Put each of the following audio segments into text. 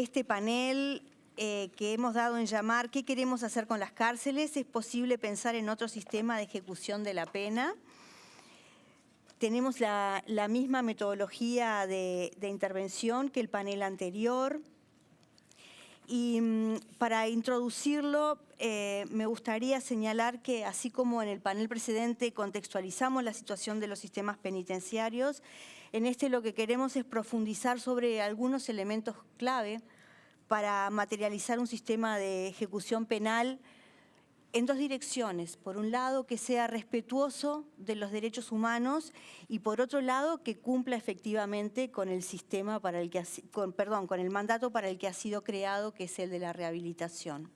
este panel que hemos dado en llamar ¿Qué queremos hacer con las cárceles? Es posible pensar en otro sistema de ejecución de la pena. Tenemos la misma metodología de intervención que el panel anterior. Y para introducirlo, me gustaría señalar que, así como en el panel precedente contextualizamos la situación de los sistemas penitenciarios, en este lo que queremos es profundizar sobre algunos elementos clave para materializar un sistema de ejecución penal en dos direcciones. Por un lado, que sea respetuoso de los derechos humanos y por otro lado, que cumpla efectivamente con el sistema para el que con el mandato para el que ha sido creado, que es el de la rehabilitación.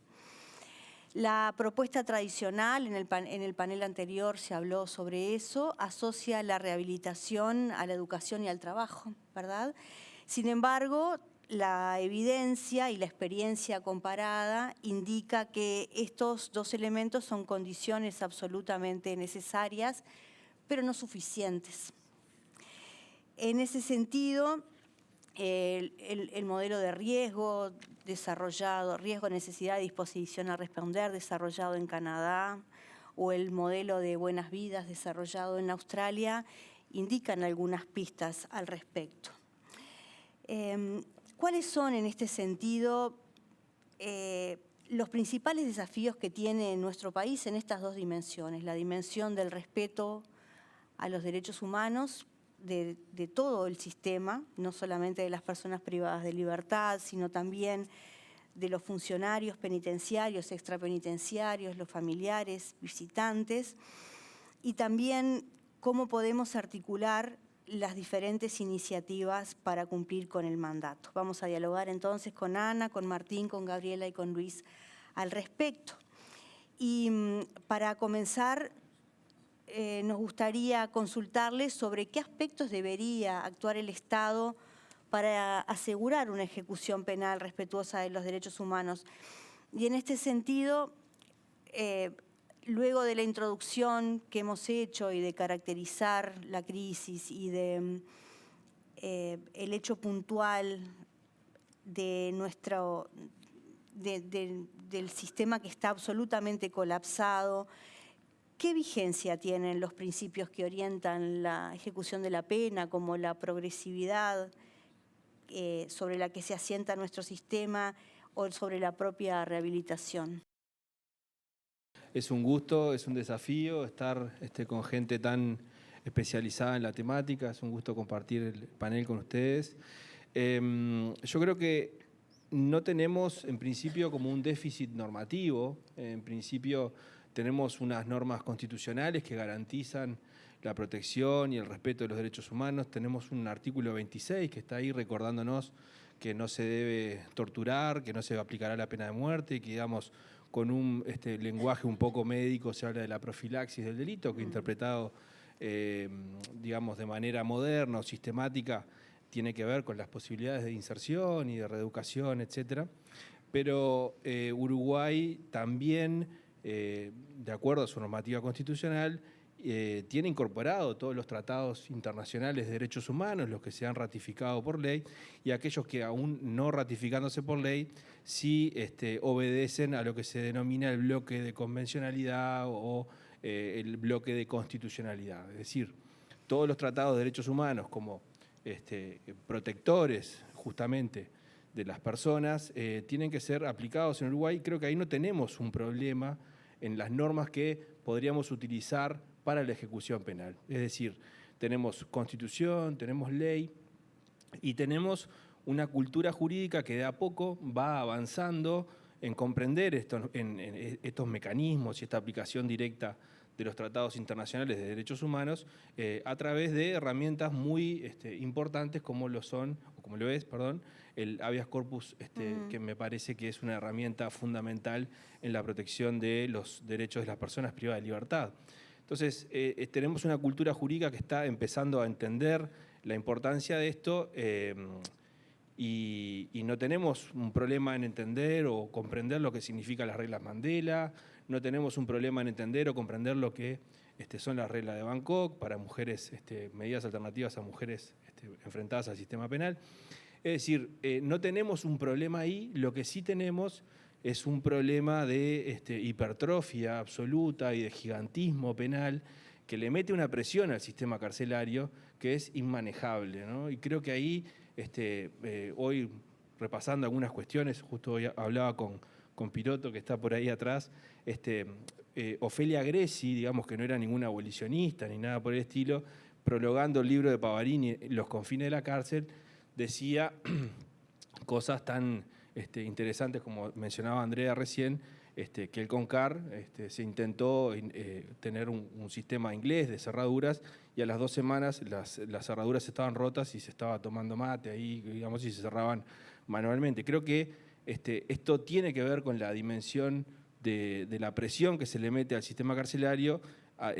La propuesta tradicional, en el panel anterior se habló sobre eso, asocia la rehabilitación a la educación y al trabajo, ¿verdad? Sin embargo, la evidencia y la experiencia comparada indica que estos dos elementos son condiciones absolutamente necesarias, pero no suficientes. En ese sentido, el modelo de riesgo desarrollado, riesgo, necesidad, disposición a responder, desarrollado en Canadá, o el modelo de buenas vidas desarrollado en Australia, indican algunas pistas al respecto. ¿Cuáles son en este sentido los principales desafíos que tiene nuestro país en estas dos dimensiones? La dimensión del respeto a los derechos humanos de todo el sistema, no solamente de las personas privadas de libertad, sino también de los funcionarios penitenciarios, extrapenitenciarios, los familiares, visitantes, y también cómo podemos articular las diferentes iniciativas para cumplir con el mandato. Vamos a dialogar entonces con Ana, con Martín, con Gabriela y con Luis al respecto. Y para comenzar, nos gustaría consultarles sobre qué aspectos debería actuar el Estado para asegurar una ejecución penal respetuosa de los derechos humanos. Y en este sentido, luego de la introducción que hemos hecho y de caracterizar la crisis y de el hecho puntual de del sistema que está absolutamente colapsado, ¿qué vigencia tienen los principios que orientan la ejecución de la pena, como la progresividad sobre la que se asienta nuestro sistema o sobre la propia rehabilitación? Es un gusto, es un desafío estar con gente tan especializada en la temática, es un gusto compartir el panel con ustedes. Yo creo que no tenemos en principio como un déficit normativo, en principio tenemos unas normas constitucionales que garantizan la protección y el respeto de los derechos humanos, tenemos un artículo 26 que está ahí recordándonos que no se debe torturar, que no se aplicará la pena de muerte, que digamos con un lenguaje un poco médico se habla de la profilaxis del delito, que interpretado digamos de manera moderna o sistemática tiene que ver con las posibilidades de inserción y de reeducación, etcétera. Pero Uruguay también, de acuerdo a su normativa constitucional, tiene incorporado todos los tratados internacionales de derechos humanos, los que se han ratificado por ley, y aquellos que aún no ratificándose por ley, sí obedecen a lo que se denomina el bloque de convencionalidad o el bloque de constitucionalidad. Es decir, todos los tratados de derechos humanos como protectores justamente de las personas tienen que ser aplicados en Uruguay. Creo que ahí no tenemos un problema en las normas que podríamos utilizar para la ejecución penal. Es decir, tenemos constitución, tenemos ley y tenemos una cultura jurídica que de a poco va avanzando en comprender estos mecanismos y esta aplicación directa de los tratados internacionales de derechos humanos a través de herramientas muy importantes como lo es, el habeas corpus, que me parece que es una herramienta fundamental en la protección de los derechos de las personas privadas de libertad. Entonces, tenemos una cultura jurídica que está empezando a entender la importancia de esto y no tenemos un problema en entender o comprender lo que significan las reglas Mandela, no tenemos un problema en entender o comprender lo que son las reglas de Bangkok para mujeres, medidas alternativas a mujeres enfrentadas al sistema penal. Es decir, no tenemos un problema ahí, lo que sí tenemos es un problema de hipertrofia absoluta y de gigantismo penal que le mete una presión al sistema carcelario que es inmanejable, ¿no? Y creo que ahí, hoy repasando algunas cuestiones, justo hoy hablaba con Piroto, que está por ahí atrás, Ofelia Greci, digamos que no era ninguna abolicionista ni nada por el estilo, prologando el libro de Pavarini, Los confines de la cárcel, decía cosas tan interesantes como mencionaba Andrea recién, que el CONCAR se intentó tener un sistema inglés de cerraduras y a las 2 semanas las cerraduras estaban rotas y se estaba tomando mate ahí, digamos, y se cerraban manualmente. Creo que esto tiene que ver con la dimensión de la presión que se le mete al sistema carcelario,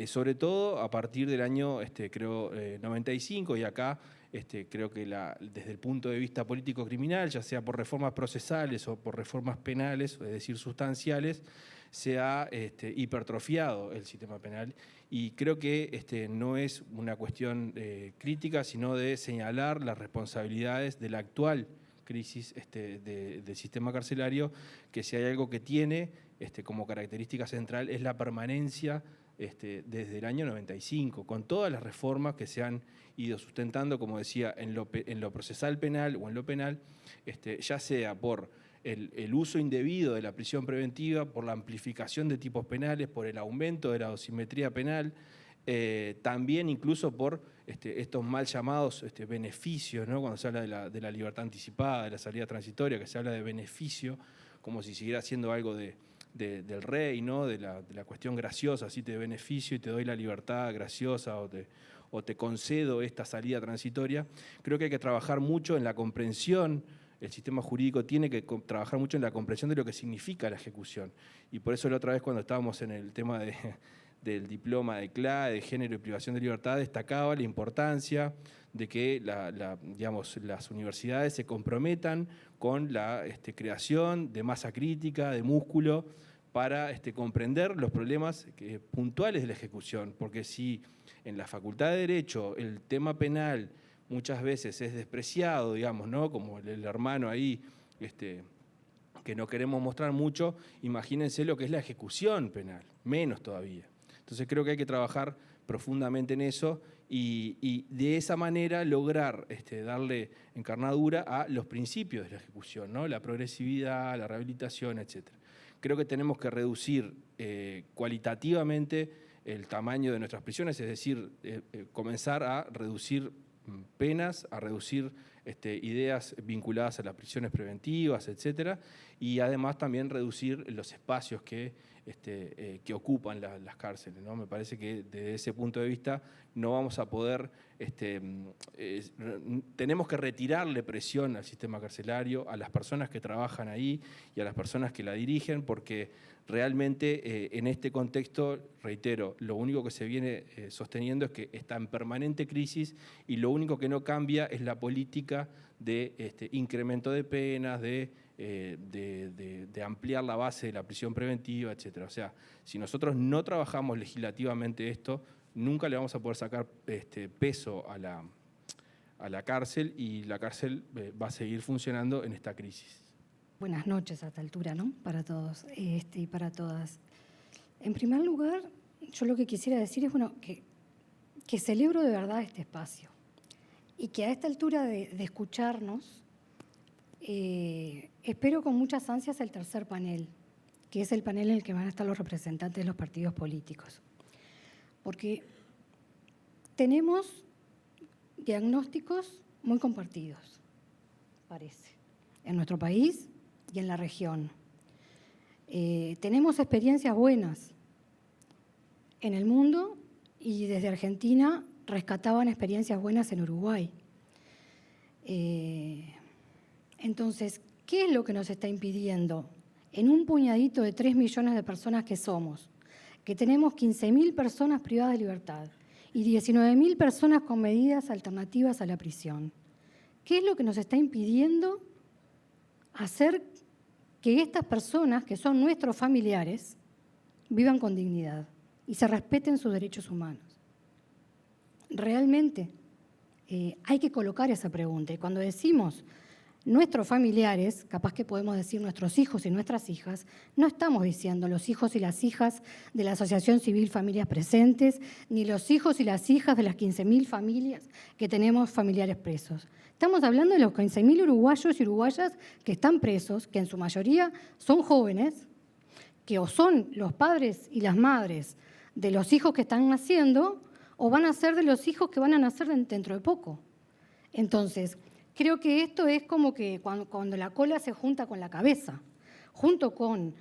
sobre todo a partir del año, creo, 95, y acá creo que desde el punto de vista político-criminal, ya sea por reformas procesales o por reformas penales, es decir, sustanciales, se ha hipertrofiado el sistema penal y creo que no es una cuestión crítica, sino de señalar las responsabilidades de la actual crisis del sistema carcelario, que si hay algo que tiene como característica central es la permanencia desde el año 95, con todas las reformas que se han ido sustentando, como decía, en lo procesal penal o en lo penal, ya sea por el uso indebido de la prisión preventiva, por la amplificación de tipos penales, por el aumento de la dosimetría penal, también incluso por estos mal llamados beneficios, ¿no? Cuando se habla de la libertad anticipada, de la salida transitoria, que se habla de beneficio, como si siguiera siendo algo del rey, ¿no? de la cuestión graciosa, así te beneficio y te doy la libertad graciosa o te concedo esta salida transitoria. Creo que hay que trabajar mucho en la comprensión, el sistema jurídico tiene que trabajar mucho en la comprensión de lo que significa la ejecución. Y por eso la otra vez cuando estábamos en el tema del diploma de CLA, de género y privación de libertad, destacaba la importancia de que digamos, las universidades se comprometan con la creación de masa crítica, de músculo, para comprender los problemas puntuales de la ejecución, porque si en la Facultad de Derecho el tema penal muchas veces es despreciado, digamos, ¿no? Como el hermano ahí, que no queremos mostrar mucho, imagínense lo que es la ejecución penal, menos todavía. Entonces creo que hay que trabajar profundamente en eso y de esa manera lograr darle encarnadura a los principios de la ejecución, ¿no? La progresividad, la rehabilitación, etc. Creo que tenemos que reducir cualitativamente el tamaño de nuestras prisiones, es decir, comenzar a reducir penas, a reducir ideas vinculadas a las prisiones preventivas, etcétera, y además también reducir los espacios que ocupan las cárceles, ¿no? Me parece que desde ese punto de vista no vamos a poder, tenemos que retirarle presión al sistema carcelario, a las personas que trabajan ahí y a las personas que la dirigen, porque realmente en este contexto, reitero, lo único que se viene sosteniendo es que está en permanente crisis y lo único que no cambia es la política de incremento de penas, de ampliar la base de la prisión preventiva, etc. O sea, si nosotros no trabajamos legislativamente esto, nunca le vamos a poder sacar peso a la cárcel y la cárcel va a seguir funcionando en esta crisis. Buenas noches a esta altura, ¿no? Para todos y para todas. En primer lugar, yo lo que quisiera decir es que celebro de verdad este espacio y que a esta altura de escucharnos, espero con muchas ansias el tercer panel, que es el panel en el que van a estar los representantes de los partidos políticos. Porque tenemos diagnósticos muy compartidos, parece, en nuestro país y en la región. Tenemos experiencias buenas en el mundo y desde Argentina rescataban experiencias buenas en Uruguay. Entonces, ¿qué es lo que nos está impidiendo? En un puñadito de 3 millones de personas que somos, que tenemos 15.000 personas privadas de libertad y 19.000 personas con medidas alternativas a la prisión. ¿Qué es lo que nos está impidiendo hacer que estas personas, que son nuestros familiares, vivan con dignidad y se respeten sus derechos humanos? Realmente hay que colocar esa pregunta. Y cuando decimos nuestros familiares, capaz que podemos decir nuestros hijos y nuestras hijas, no estamos diciendo los hijos y las hijas de la Asociación Civil Familias Presentes, ni los hijos y las hijas de las 15.000 familias que tenemos familiares presos. Estamos hablando de los 15.000 uruguayos y uruguayas que están presos, que en su mayoría son jóvenes, que o son los padres y las madres de los hijos que están naciendo, o van a ser de los hijos que van a nacer dentro de poco. Entonces, creo que esto es como que cuando la cola se junta con la cabeza, junto con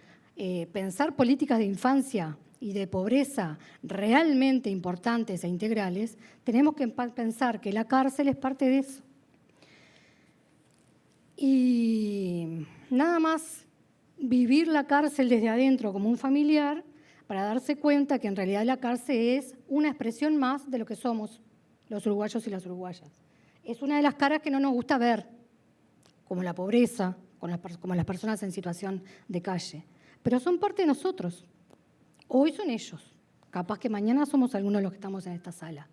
pensar políticas de infancia y de pobreza realmente importantes e integrales, tenemos que pensar que la cárcel es parte de eso. Y nada más vivir la cárcel desde adentro como un familiar para darse cuenta que en realidad la cárcel es una expresión más de lo que somos los uruguayos y las uruguayas. Es una de las caras que no nos gusta ver, como la pobreza, como las personas en situación de calle. Pero son parte de nosotros. Hoy son ellos. Capaz que mañana somos algunos de los que estamos en esta sala.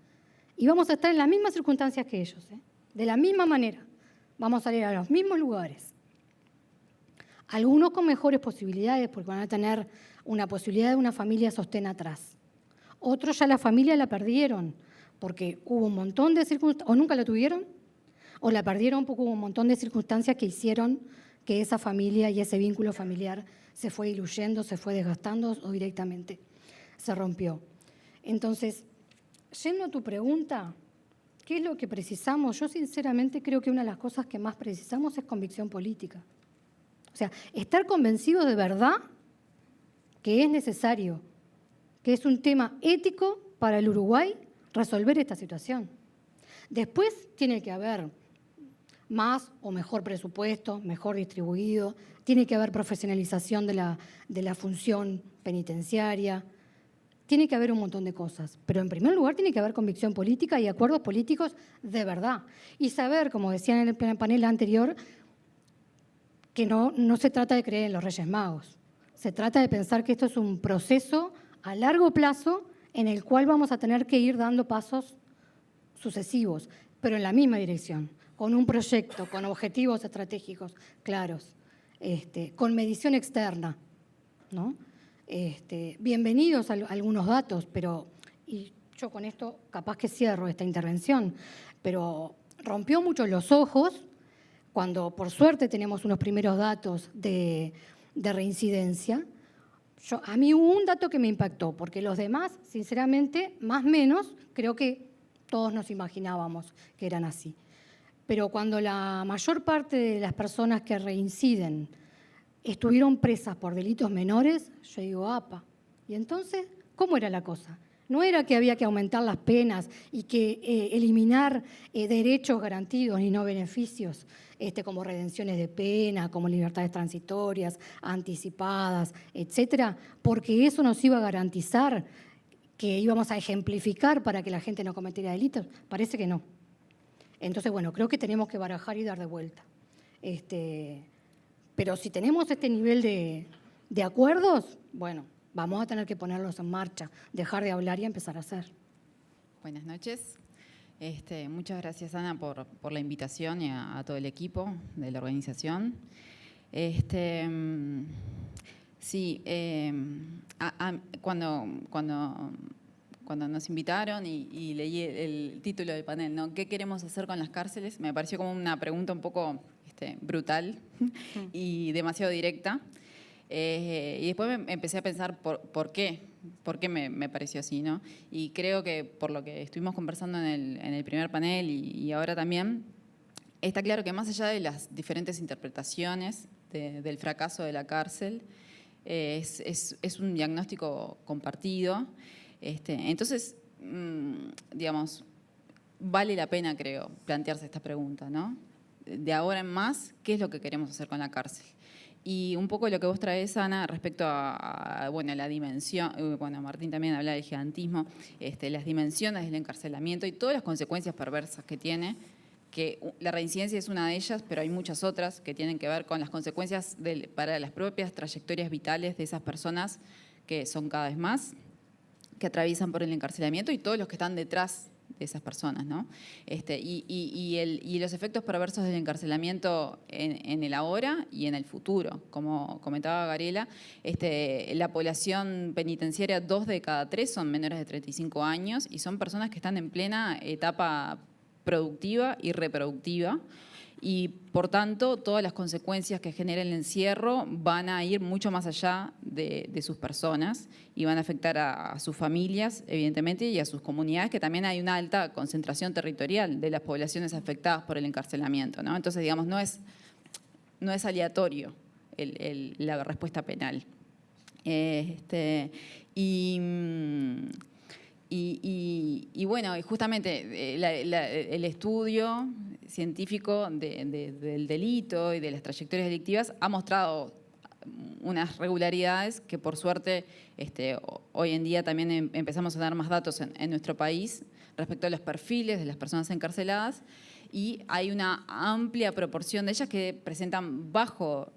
Y vamos a estar en las mismas circunstancias que ellos, de la misma manera. Vamos a ir a los mismos lugares. Algunos con mejores posibilidades, porque van a tener una posibilidad de una familia sostén atrás. Otros ya la familia la perdieron, porque hubo un montón de circunstancias, o nunca la tuvieron, o la perdieron porque hubo un montón de circunstancias que hicieron que esa familia y ese vínculo familiar se fue diluyendo, se fue desgastando o directamente se rompió. Entonces, yendo a tu pregunta, ¿qué es lo que precisamos? Yo sinceramente creo que una de las cosas que más precisamos es convicción política. O sea, estar convencidos de verdad que es necesario, que es un tema ético para el Uruguay resolver esta situación. Después tiene que haber más o mejor presupuesto, mejor distribuido, tiene que haber profesionalización de la función penitenciaria, tiene que haber un montón de cosas. Pero en primer lugar tiene que haber convicción política y acuerdos políticos de verdad. Y saber, como decían en el panel anterior, que no se trata de creer en los Reyes Magos. Se trata de pensar que esto es un proceso a largo plazo en el cual vamos a tener que ir dando pasos sucesivos, pero en la misma dirección, con un proyecto, con objetivos estratégicos claros, con medición externa, ¿no? Bienvenidos a algunos datos, y yo con esto capaz que cierro esta intervención, pero rompió mucho los ojos cuando por suerte tenemos unos primeros datos de reincidencia. A mí hubo un dato que me impactó, porque los demás, sinceramente, más o menos, creo que todos nos imaginábamos que eran así. Pero cuando la mayor parte de las personas que reinciden estuvieron presas por delitos menores, yo digo, apa. Y entonces, ¿cómo era la cosa? No era que había que aumentar las penas y que eliminar derechos garantidos y no beneficios, como redenciones de pena, como libertades transitorias, anticipadas, etcétera, porque eso nos iba a garantizar que íbamos a ejemplificar para que la gente no cometiera delitos. Parece que no. Entonces, bueno, creo que tenemos que barajar y dar de vuelta. Pero si tenemos este nivel de acuerdos, bueno, vamos a tener que ponerlos en marcha, dejar de hablar y empezar a hacer. Buenas noches. Muchas gracias, Ana, por la invitación y a todo el equipo de la organización. Sí, cuando nos invitaron y leí el título del panel, ¿no? ¿Qué queremos hacer con las cárceles? Me pareció como una pregunta un poco brutal y demasiado directa. Y después me empecé a pensar por qué me pareció así, ¿no? Y creo que por lo que estuvimos conversando en el primer panel y ahora también, está claro que más allá de las diferentes interpretaciones del fracaso de la cárcel, es un diagnóstico compartido. Entonces, digamos, vale la pena, creo, plantearse esta pregunta, ¿no? De ahora en más, ¿qué es lo que queremos hacer con la cárcel? Y un poco lo que vos traes, Ana, respecto a la dimensión, bueno, Martín también habla del gigantismo, las dimensiones del encarcelamiento y todas las consecuencias perversas que tiene, que la reincidencia es una de ellas, pero hay muchas otras que tienen que ver con las consecuencias para las propias trayectorias vitales de esas personas que son cada vez más, que atraviesan por el encarcelamiento y todos los que están detrás de esas personas, ¿no? Y los efectos perversos del encarcelamiento en el ahora y en el futuro. Como comentaba Gabriela, la población penitenciaria, 2 de cada 3 son menores de 35 años y son personas que están en plena etapa productiva y reproductiva. Y, por tanto, todas las consecuencias que genera el encierro van a ir mucho más allá de sus personas y van a afectar a sus familias, evidentemente, y a sus comunidades, que también hay una alta concentración territorial de las poblaciones afectadas por el encarcelamiento, ¿no? Entonces, digamos, no es aleatorio la respuesta penal. Y bueno, justamente el estudio científico del delito y de las trayectorias delictivas ha mostrado unas regularidades que, por suerte, hoy en día también empezamos a dar más datos en nuestro país respecto a los perfiles de las personas encarceladas, y hay una amplia proporción de ellas que presentan bajo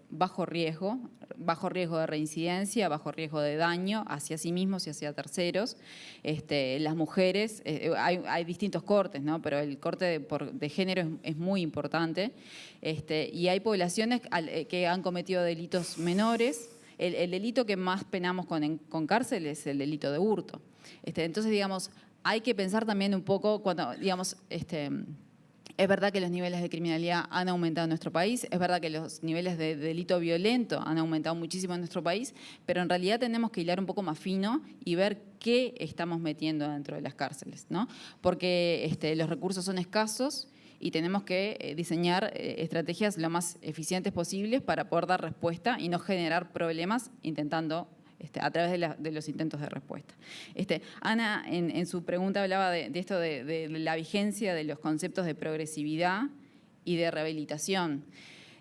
riesgo de reincidencia, bajo riesgo de daño hacia sí mismos y hacia terceros. Las mujeres, hay distintos cortes, ¿no? Pero el corte de género es muy importante. Y hay poblaciones que han cometido delitos menores. El delito que más penamos con cárcel es el delito de hurto. Entonces, digamos, hay que pensar también un poco cuando, digamos, es verdad que los niveles de criminalidad han aumentado en nuestro país, es verdad que los niveles de delito violento han aumentado muchísimo en nuestro país, pero en realidad tenemos que hilar un poco más fino y ver qué estamos metiendo dentro de las cárceles, ¿no? Porque los recursos son escasos y tenemos que diseñar estrategias lo más eficientes posibles para poder dar respuesta y no generar problemas intentando a través de los intentos de respuesta. Ana, en su pregunta, hablaba de esto de la vigencia de los conceptos de progresividad y de rehabilitación.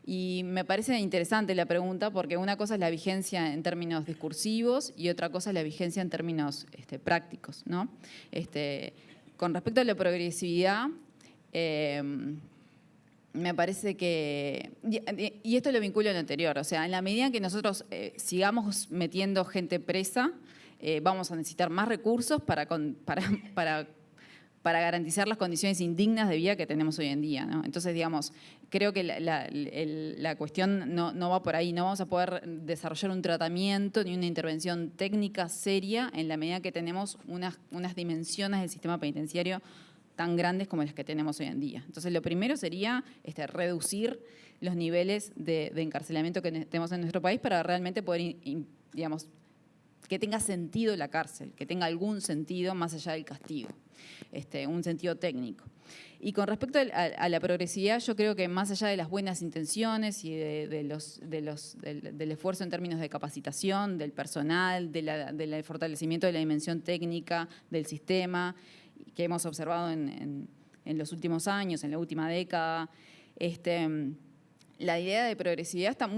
Y me parece interesante la pregunta porque una cosa es la vigencia en términos discursivos y otra cosa es la vigencia en términos prácticos, ¿no? Con respecto a la progresividad, me parece que, y esto lo vinculo a lo anterior, o sea, en la medida en que nosotros sigamos metiendo gente presa, vamos a necesitar más recursos para garantizar las condiciones indignas de vida que tenemos hoy en día, ¿no? Entonces, digamos, creo que la cuestión no va por ahí, no vamos a poder desarrollar un tratamiento ni una intervención técnica seria en la medida que tenemos unas dimensiones del sistema penitenciario tan grandes como las que tenemos hoy en día. Entonces, lo primero sería reducir los niveles de encarcelamiento que tenemos en nuestro país para realmente poder, digamos, que tenga sentido la cárcel, que tenga algún sentido más allá del castigo, un sentido técnico. Y con respecto a la progresividad, yo creo que más allá de las buenas intenciones y del esfuerzo en términos de capacitación, del personal, del fortalecimiento de la dimensión técnica del sistema, que hemos observado en los últimos años, en la última década, la idea de progresividad está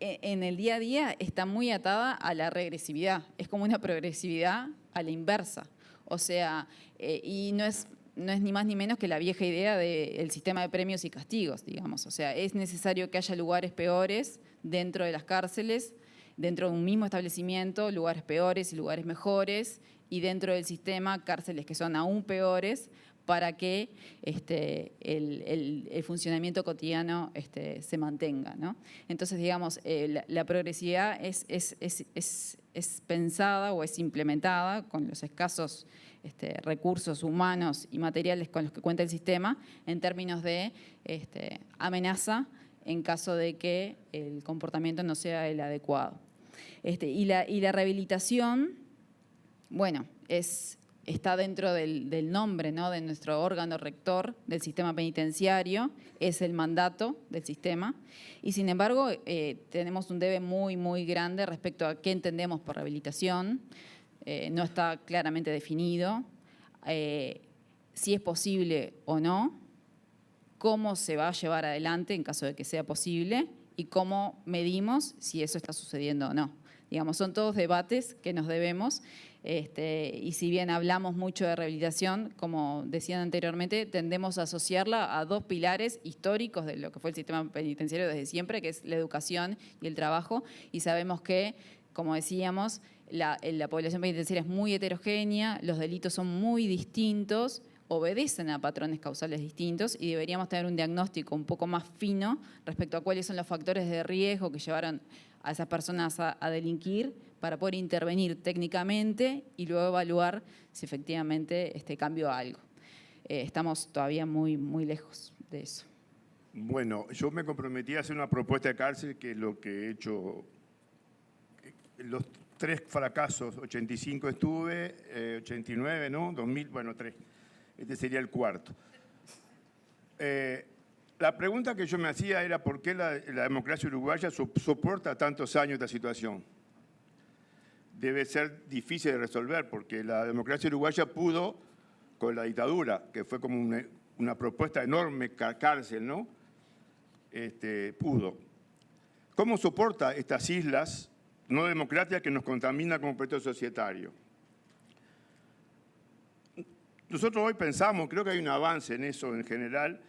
en el día a día está muy atada a la regresividad. Es como una progresividad a la inversa. O sea, y no es ni más ni menos que la vieja idea del sistema de premios y castigos, digamos. O sea, es necesario que haya lugares peores dentro de las cárceles, dentro de un mismo establecimiento, lugares peores y lugares mejores, y dentro del sistema, cárceles que son aún peores, para que el funcionamiento cotidiano se mantenga, ¿no? Entonces, digamos, la progresividad es pensada o es implementada con los escasos recursos humanos y materiales con los que cuenta el sistema en términos de amenaza en caso de que el comportamiento no sea el adecuado. Y la rehabilitación, bueno, está dentro del nombre, ¿no?, de nuestro órgano rector del sistema penitenciario, es el mandato del sistema, y sin embargo tenemos un debe muy, muy grande respecto a qué entendemos por rehabilitación. No está claramente definido si es posible o no, cómo se va a llevar adelante en caso de que sea posible y cómo medimos si eso está sucediendo o no. Digamos, son todos debates que nos debemos. Y si bien hablamos mucho de rehabilitación, como decían anteriormente, tendemos a asociarla a dos pilares históricos de lo que fue el sistema penitenciario desde siempre, que es la educación y el trabajo, y sabemos que como decíamos, la población penitenciaria es muy heterogénea, los delitos son muy distintos, obedecen a patrones causales distintos y deberíamos tener un diagnóstico un poco más fino respecto a cuáles son los factores de riesgo que llevaron a esas personas a delinquir para poder intervenir técnicamente y luego evaluar si efectivamente cambió algo. Estamos todavía muy, muy lejos de eso. Bueno, yo me comprometí a hacer una propuesta de cárcel, que es lo que he hecho. Los 3 fracasos, 85 estuve, 89, ¿no? 2000, bueno, 3. Este sería el 4º. La pregunta que yo me hacía era por qué la democracia uruguaya soporta tantos años esta situación. Debe ser difícil de resolver, porque la democracia uruguaya pudo, con la dictadura, que fue como una propuesta enorme, cárcel, ¿no? Pudo. ¿Cómo soporta estas islas no democráticas que nos contaminan como proyecto societario? Nosotros hoy pensamos, creo que hay un avance en eso en general,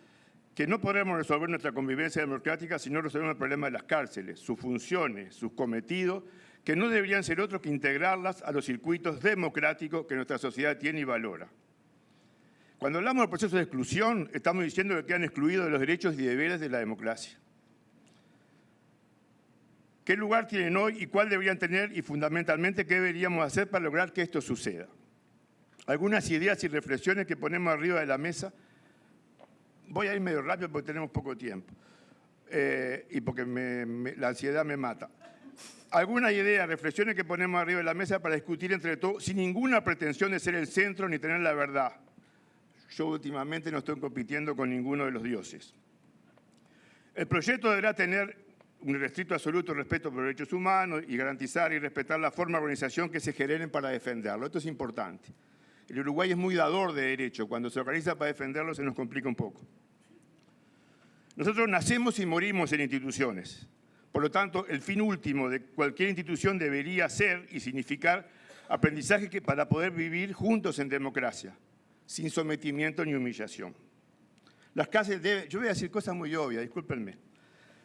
que no podremos resolver nuestra convivencia democrática si no resolvemos el problema de las cárceles, sus funciones, sus cometidos, que no deberían ser otros que integrarlas a los circuitos democráticos que nuestra sociedad tiene y valora. Cuando hablamos del proceso de exclusión, estamos diciendo que quedan excluidos de los derechos y deberes de la democracia. ¿Qué lugar tienen hoy y cuál deberían tener y fundamentalmente qué deberíamos hacer para lograr que esto suceda? Algunas ideas y reflexiones que ponemos arriba de la mesa. Voy a ir medio rápido porque tenemos poco tiempo y porque la ansiedad me mata. Algunas ideas, reflexiones que ponemos arriba de la mesa para discutir entre todos sin ninguna pretensión de ser el centro ni tener la verdad. Yo últimamente no estoy compitiendo con ninguno de los dioses. El proyecto deberá tener un restricto absoluto respeto por los derechos humanos y garantizar y respetar la forma de organización que se generen para defenderlo. Esto es importante. El Uruguay es muy dador de derecho. Cuando se organiza para defenderlo se nos complica un poco. Nosotros nacemos y morimos en instituciones. Por lo tanto, el fin último de cualquier institución debería ser y significar aprendizaje para poder vivir juntos en democracia, sin sometimiento ni humillación. Las cárceles deben, yo voy a decir cosas muy obvias, discúlpenme.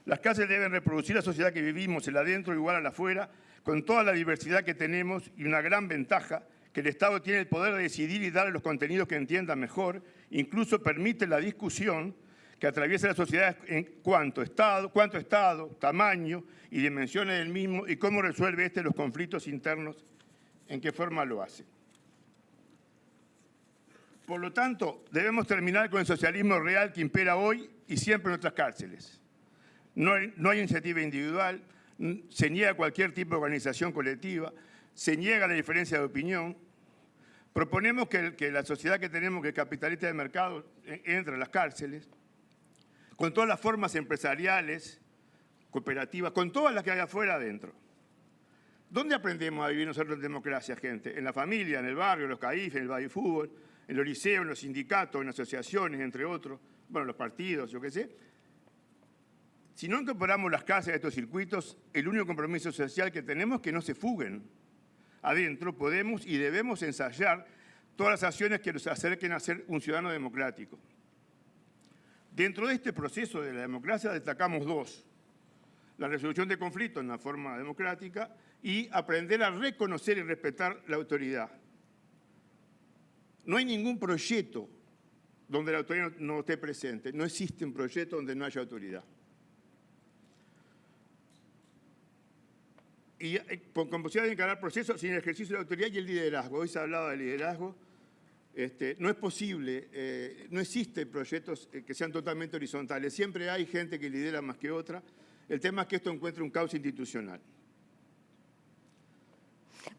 Las cárceles deben reproducir la sociedad que vivimos, el adentro igual al afuera, con toda la diversidad que tenemos y una gran ventaja, que el Estado tiene el poder de decidir y darle los contenidos que entienda mejor, incluso permite la discusión que atraviesa la sociedad en cuanto Estado, tamaño y dimensiones del mismo y cómo resuelve los conflictos internos, en qué forma lo hace. Por lo tanto, debemos terminar con el socialismo real que impera hoy y siempre en nuestras cárceles. No hay iniciativa individual, se niega cualquier tipo de organización colectiva, se niega la diferencia de opinión. Proponemos que la sociedad que tenemos, que es capitalista de mercado, entre a las cárceles, con todas las formas empresariales, cooperativas, con todas las que hay afuera adentro. ¿Dónde aprendemos a vivir nosotros en democracia, gente? En la familia, en el barrio, en los CAIF, en el baby fútbol, en los liceos, en los sindicatos, en asociaciones, entre otros, bueno, los partidos, yo qué sé. Si no incorporamos las cárceles a estos circuitos, el único compromiso social que tenemos es que no se fuguen. Adentro podemos y debemos ensayar todas las acciones que nos acerquen a ser un ciudadano democrático. Dentro de este proceso de la democracia destacamos 2. La resolución de conflictos en la forma democrática y aprender a reconocer y respetar la autoridad. No hay ningún proyecto donde la autoridad no esté presente. No existe un proyecto donde no haya autoridad. Y con posibilidad de encarar procesos sin el ejercicio de la autoridad y el liderazgo. Hoy se ha hablado de liderazgo. No es posible, no existen proyectos que sean totalmente horizontales. Siempre hay gente que lidera más que otra. El tema es que esto encuentre un cauce institucional.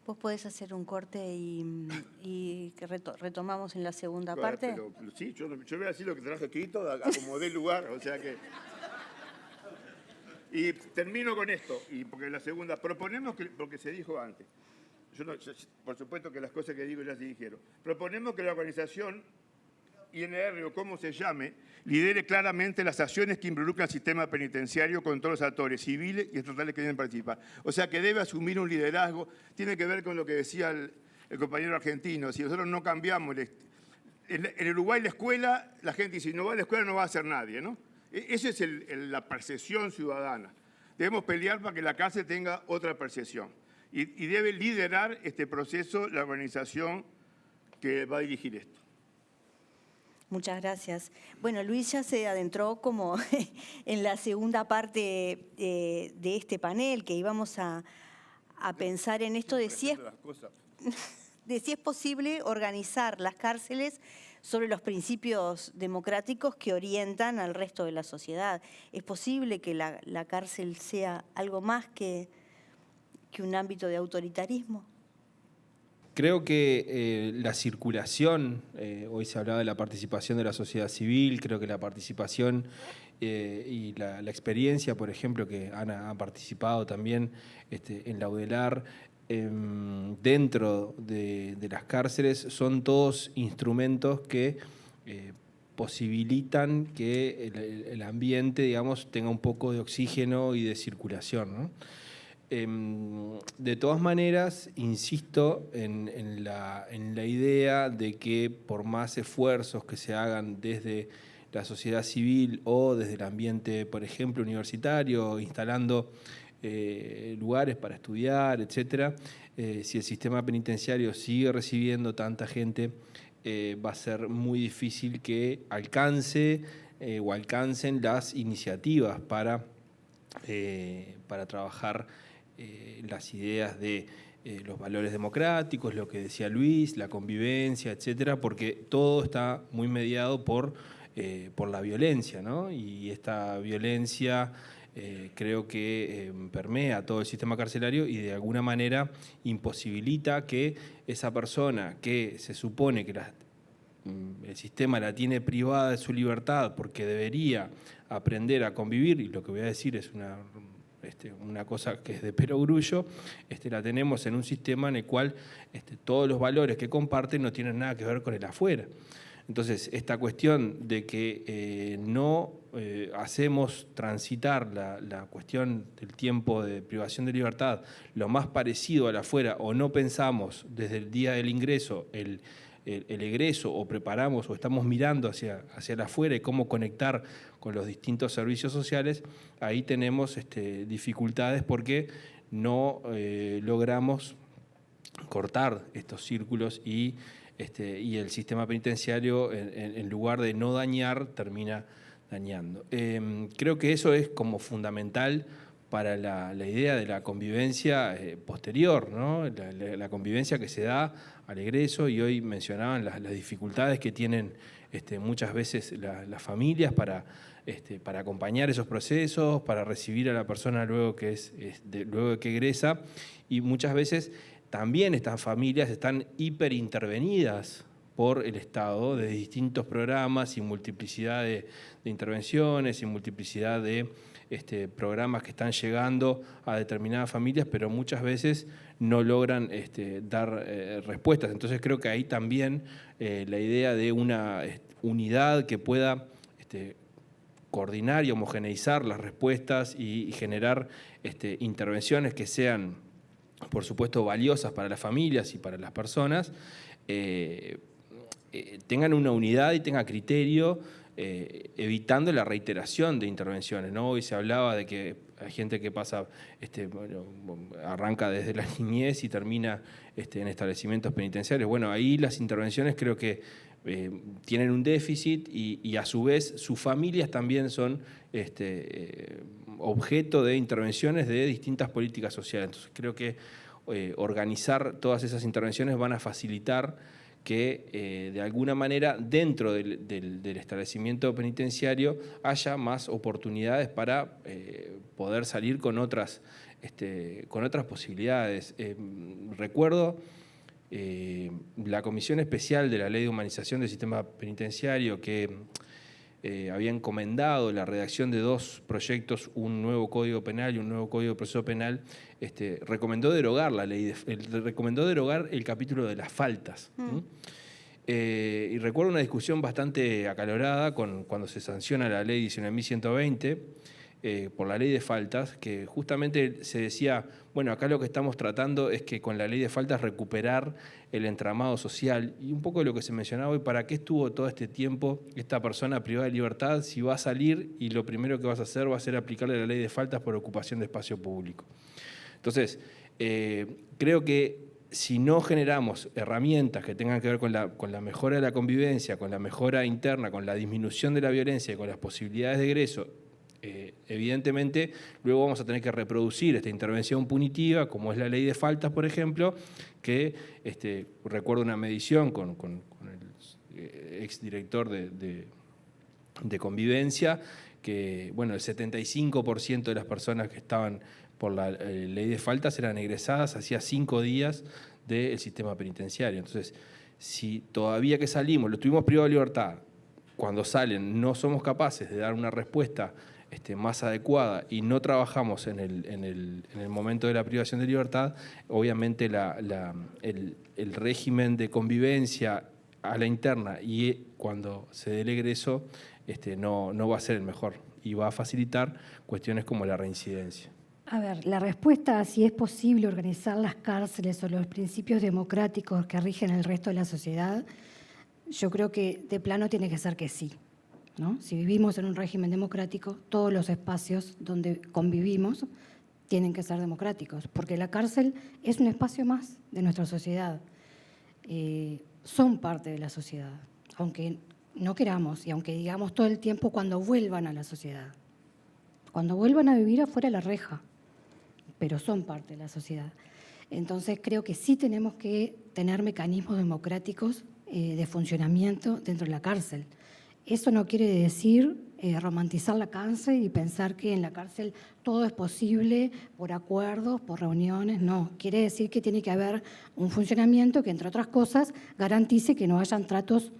¿Vos podés hacer un corte y que retomamos en la segunda parte? Pero, sí, yo voy a decir lo que traje escrito, acomodé el lugar, o sea que... Y termino con esto, y porque la segunda, proponemos que, porque se dijo antes, por supuesto que las cosas que digo ya se dijeron, proponemos que la organización INR o como se llame, lidere claramente las acciones que involucran al sistema penitenciario con todos los actores civiles y estatales que deben participar. O sea que debe asumir un liderazgo, tiene que ver con lo que decía el compañero argentino, si nosotros no cambiamos, en Uruguay la escuela, la gente dice, si no va a la escuela no va a ser nadie, ¿no? Esa es la percepción ciudadana. Debemos pelear para que la cárcel tenga otra percepción. y debe liderar este proceso la organización que va a dirigir esto. Muchas gracias. Bueno, Luis ya se adentró como en la segunda parte de este panel, que íbamos a pensar en esto de si es posible organizar las cárceles sobre los principios democráticos que orientan al resto de la sociedad. ¿Es posible que la cárcel sea algo más que un ámbito de autoritarismo? Creo que la circulación, hoy se hablaba de la participación de la sociedad civil, creo que la participación y la experiencia, por ejemplo, que Ana ha participado también en la UDELAR, dentro de las cárceles, son todos instrumentos que posibilitan que el ambiente, digamos, tenga un poco de oxígeno y de circulación, ¿no? De todas maneras, insisto en la idea de que por más esfuerzos que se hagan desde la sociedad civil o desde el ambiente, por ejemplo, universitario, instalando lugares para estudiar, etcétera, si el sistema penitenciario sigue recibiendo tanta gente, va a ser muy difícil que alcance o alcancen las iniciativas para trabajar las ideas de los valores democráticos, lo que decía Luis, la convivencia, etcétera, porque todo está muy mediado por la violencia, ¿no? Y esta violencia creo que permea todo el sistema carcelario y de alguna manera imposibilita que esa persona que se supone que el sistema la tiene privada de su libertad porque debería aprender a convivir, y lo que voy a decir es una cosa que es de perogrullo, la tenemos en un sistema en el cual todos los valores que comparten no tienen nada que ver con el afuera. Entonces, esta cuestión de que no hacemos transitar la cuestión del tiempo de privación de libertad lo más parecido al afuera, o no pensamos desde el día del ingreso el egreso, o preparamos o estamos mirando hacia el afuera y cómo conectar con los distintos servicios sociales, ahí tenemos dificultades porque no logramos cortar estos círculos y el sistema penitenciario, en lugar de no dañar, termina dañando. Creo que eso es como fundamental para la idea de la convivencia posterior, ¿no? La convivencia que se da al egreso, y hoy mencionaban las dificultades que tienen muchas veces las familias para acompañar esos procesos, para recibir a la persona luego de que egresa, y muchas veces también estas familias están hiperintervenidas por el Estado de distintos programas y multiplicidad de intervenciones y multiplicidad de programas que están llegando a determinadas familias, pero muchas veces no logran dar respuestas. Entonces creo que ahí también la idea de una unidad que pueda coordinar y homogeneizar las respuestas y generar intervenciones que sean, por supuesto, valiosas para las familias y para las personas, tengan una unidad y tengan criterio, evitando la reiteración de intervenciones, ¿no? Hoy se hablaba de que hay gente que pasa, arranca desde la niñez y termina en establecimientos penitenciarios. Bueno, ahí las intervenciones creo que tienen un déficit y a su vez sus familias también son objeto de intervenciones de distintas políticas sociales. Entonces creo que organizar todas esas intervenciones van a facilitar que de alguna manera dentro del establecimiento penitenciario haya más oportunidades para poder salir con otras posibilidades. Recuerdo la Comisión Especial de la Ley de Humanización del Sistema Penitenciario, que había encomendado la redacción de 2 proyectos, un nuevo Código Penal y un nuevo Código de Proceso Penal, recomendó derogar la ley, recomendó derogar el capítulo de las faltas. Y recuerdo una discusión bastante acalorada cuando se sanciona la ley 19.120 por la ley de faltas, que justamente se decía, bueno, acá lo que estamos tratando es que con la ley de faltas recuperar el entramado social, y un poco de lo que se mencionaba hoy, ¿para qué estuvo todo este tiempo esta persona privada de libertad si va a salir y lo primero que vas a hacer va a ser aplicarle la ley de faltas por ocupación de espacio público? Entonces, creo que si no generamos herramientas que tengan que ver con la mejora de la convivencia, con la mejora interna, con la disminución de la violencia y con las posibilidades de egreso, evidentemente luego vamos a tener que reproducir esta intervención punitiva, como es la ley de faltas, por ejemplo, que recuerdo una medición con el exdirector de convivencia, que bueno, el 75% de las personas que estaban por la ley de faltas eran egresadas hacía 5 días del sistema penitenciario. Entonces, si todavía que salimos, lo tuvimos privado de libertad, cuando salen no somos capaces de dar una respuesta más adecuada y no trabajamos en el momento de la privación de libertad, obviamente el régimen de convivencia a la interna y cuando se dé el egreso no va a ser el mejor y va a facilitar cuestiones como la reincidencia. A ver, la respuesta a si es posible organizar las cárceles o los principios democráticos que rigen el resto de la sociedad, yo creo que de plano tiene que ser que sí, ¿no? Si vivimos en un régimen democrático, todos los espacios donde convivimos tienen que ser democráticos, porque la cárcel es un espacio más de nuestra sociedad. Son parte de la sociedad, aunque no queramos y aunque digamos todo el tiempo cuando vuelvan a la sociedad, cuando vuelvan a vivir afuera de la reja, pero son parte de la sociedad. Entonces creo que sí tenemos que tener mecanismos democráticos de funcionamiento dentro de la cárcel. Eso no quiere decir romantizar la cárcel y pensar que en la cárcel todo es posible por acuerdos, por reuniones, no. Quiere decir que tiene que haber un funcionamiento que, entre otras cosas, garantice que no hayan tratos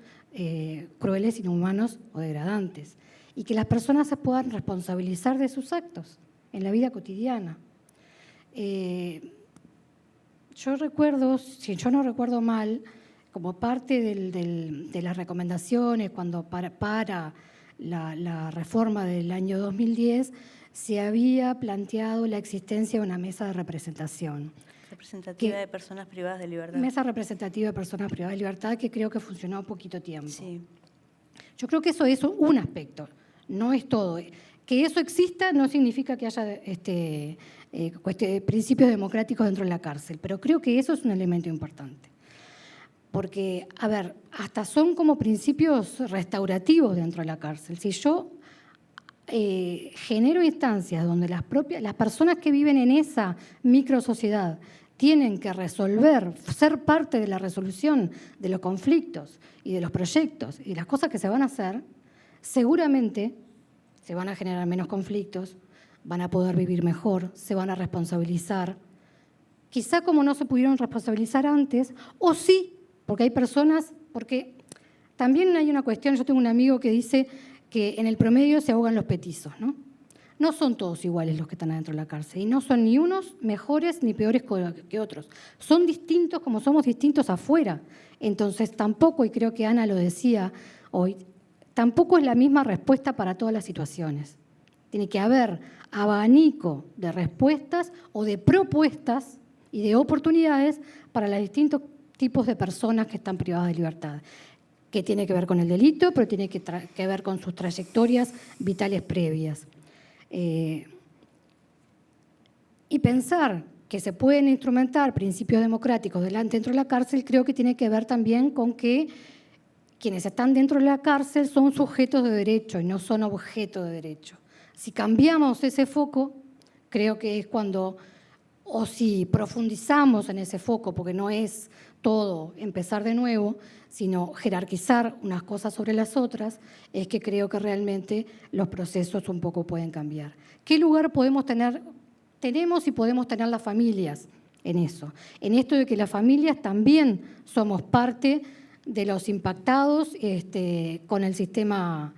crueles, inhumanos o degradantes y que las personas se puedan responsabilizar de sus actos en la vida cotidiana. Yo recuerdo, si yo no recuerdo mal, como parte de las recomendaciones cuando para la reforma del año 2010, se había planteado la existencia de una mesa de representación. Representativa de personas privadas de libertad. Mesa representativa de personas privadas de libertad que creo que funcionó poquito tiempo. Sí. Yo creo que eso es un aspecto, no es todo. Que eso exista no significa que haya principios democráticos dentro de la cárcel, pero creo que eso es un elemento importante. Porque, a ver, hasta son como principios restaurativos dentro de la cárcel. Si yo genero instancias donde las personas que viven en esa microsociedad tienen que resolver, ser parte de la resolución de los conflictos y de los proyectos y las cosas que se van a hacer, seguramente se van a generar menos conflictos, van a poder vivir mejor, se van a responsabilizar. Quizá como no se pudieron responsabilizar antes, o sí, porque hay personas, porque también hay una cuestión, yo tengo un amigo que dice que en el promedio se ahogan los petizos, ¿no? No son todos iguales los que están adentro de la cárcel y no son ni unos mejores ni peores que otros. Son distintos como somos distintos afuera. Entonces tampoco, y creo que Ana lo decía hoy, tampoco es la misma respuesta para todas las situaciones. Tiene que haber abanico de respuestas o de propuestas y de oportunidades para los distintos tipos de personas que están privadas de libertad, que tiene que ver con el delito, pero tiene que ver con sus trayectorias vitales previas. Y pensar que se pueden instrumentar principios democráticos dentro de la cárcel creo que tiene que ver también con que quienes están dentro de la cárcel son sujetos de derecho y no son objeto de derecho. Si cambiamos ese foco, creo que es cuando, o si profundizamos en ese foco, porque no es todo empezar de nuevo, sino jerarquizar unas cosas sobre las otras, es que creo que realmente los procesos un poco pueden cambiar. ¿Qué lugar podemos tener? Tenemos y podemos tener las familias en eso, en esto de que las familias también somos parte de los impactados con el sistema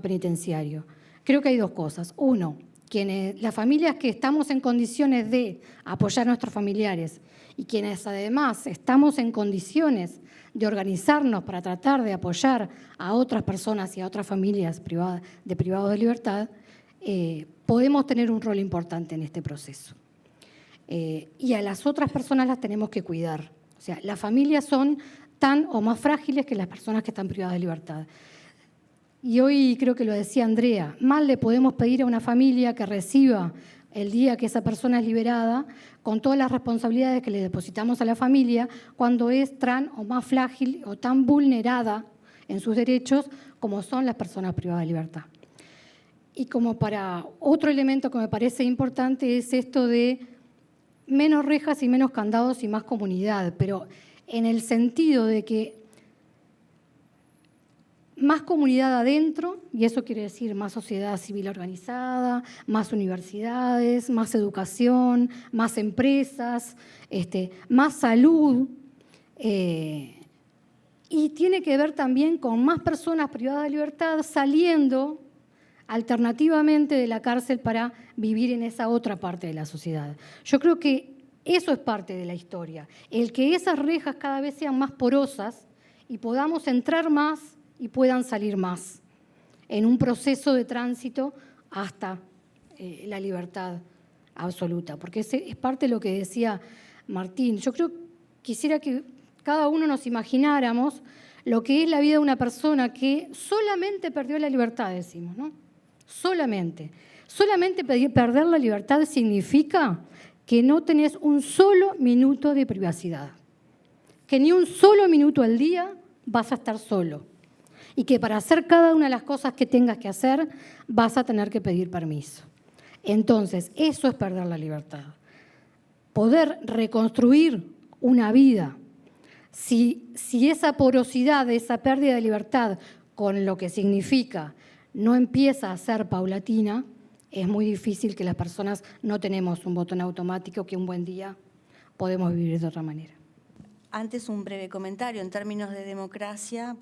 penitenciario. Creo que hay dos cosas. Uno, las familias que estamos en condiciones de apoyar a nuestros familiares y quienes además estamos en condiciones de organizarnos para tratar de apoyar a otras personas y a otras familias privados de libertad, podemos tener un rol importante en este proceso. Y a las otras personas las tenemos que cuidar. O sea, las familias son tan o más frágiles que las personas que están privadas de libertad. Y hoy creo que lo decía Andrea, mal le podemos pedir a una familia que reciba el día que esa persona es liberada, con todas las responsabilidades que le depositamos a la familia, cuando es tan o más frágil o tan vulnerada en sus derechos como son las personas privadas de libertad. Y como para otro elemento que me parece importante es esto de menos rejas y menos candados y más comunidad, pero en el sentido de que más comunidad adentro, y eso quiere decir más sociedad civil organizada, más universidades, más educación, más empresas, más salud, y tiene que ver también con más personas privadas de libertad saliendo alternativamente de la cárcel para vivir en esa otra parte de la sociedad. Yo creo que eso es parte de la historia, el que esas rejas cada vez sean más porosas y podamos entrar más y puedan salir más en un proceso de tránsito hasta la libertad absoluta. Porque es parte de lo que decía Martín. Yo quisiera que cada uno nos imagináramos lo que es la vida de una persona que solamente perdió la libertad, decimos, ¿no? Solamente. Solamente perder la libertad significa que no tenés un solo minuto de privacidad, que ni un solo minuto al día vas a estar solo y que para hacer cada una de las cosas que tengas que hacer vas a tener que pedir permiso. Entonces, eso es perder la libertad. Poder reconstruir una vida, si esa porosidad, esa pérdida de libertad, con lo que significa, no empieza a ser paulatina, es muy difícil que las personas no tenemos un botón automático que un buen día podemos vivir de otra manera. Antes un breve comentario en términos de democracia,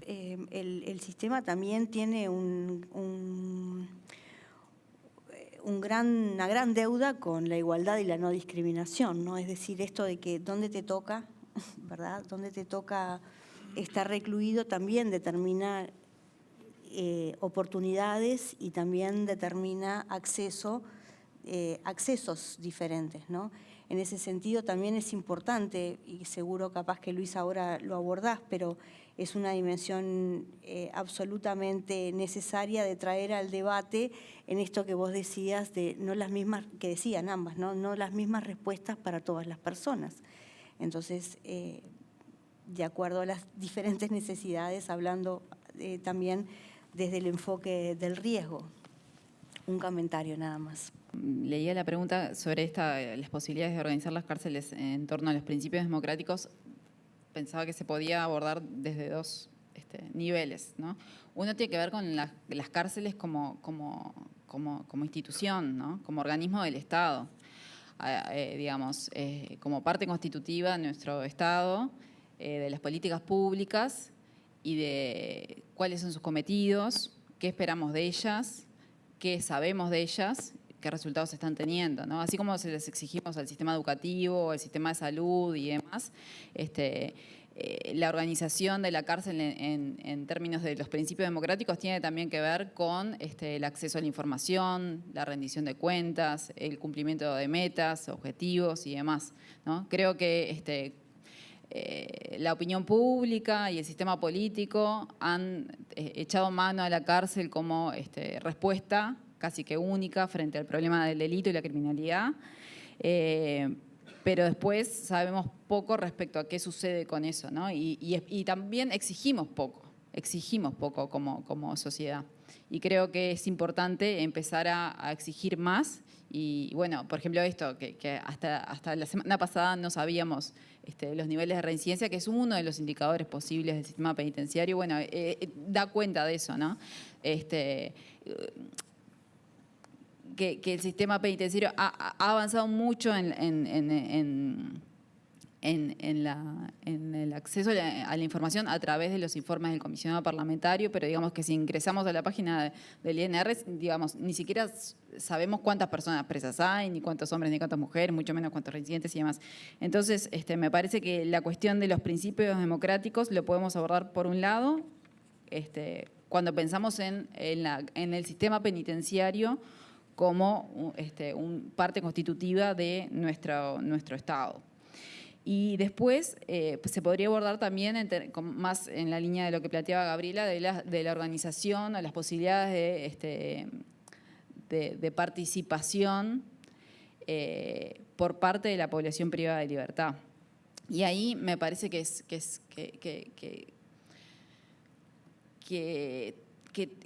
el sistema también tiene una gran deuda con la igualdad y la no discriminación, ¿no? Es decir, esto de que dónde te toca, ¿verdad? Dónde te toca estar recluido también determina oportunidades y también determina accesos diferentes, ¿no? En ese sentido también es importante, y seguro capaz que Luis ahora lo abordás, pero es una dimensión absolutamente necesaria de traer al debate en esto que vos decías, de no las mismas, que decían ambas, no las mismas respuestas para todas las personas. Entonces, de acuerdo a las diferentes necesidades, hablando también desde el enfoque del riesgo. Un comentario nada más. Leía la pregunta sobre las posibilidades de organizar las cárceles en torno a los principios democráticos. Pensaba que se podía abordar desde dos niveles, ¿no? Uno tiene que ver con las cárceles como institución, ¿no? Como organismo del Estado, digamos, como parte constitutiva de nuestro Estado, de las políticas públicas y de cuáles son sus cometidos, qué esperamos de ellas, qué sabemos de ellas, qué resultados están teniendo, ¿no? Así como se les exigimos al sistema educativo, al sistema de salud y demás, la organización de la cárcel en términos de los principios democráticos tiene también que ver con el acceso a la información, la rendición de cuentas, el cumplimiento de metas, objetivos y demás, ¿no? Creo que la opinión pública y el sistema político han echado mano a la cárcel como respuesta casi que única frente al problema del delito y la criminalidad, pero después sabemos poco respecto a qué sucede con eso, ¿no? Y también exigimos poco como sociedad. Y creo que es importante empezar a exigir más. Y bueno, por ejemplo esto, que hasta la semana pasada no sabíamos los niveles de reincidencia, que es uno de los indicadores posibles del sistema penitenciario, bueno, da cuenta de eso, ¿no? Que el sistema penitenciario ha avanzado mucho en el acceso a la información a través de los informes del comisionado parlamentario, pero digamos que si ingresamos a la página del INR, digamos, ni siquiera sabemos cuántas personas presas hay, ni cuántos hombres, ni cuántas mujeres, mucho menos cuántos reincidentes y demás. Entonces, me parece que la cuestión de los principios democráticos lo podemos abordar por un lado, cuando pensamos en el sistema penitenciario como parte constitutiva de nuestro Estado. Y después se podría abordar también, más en la línea de lo que planteaba Gabriela, de la organización o las posibilidades de participación por parte de la población privada de libertad. Y ahí me parece que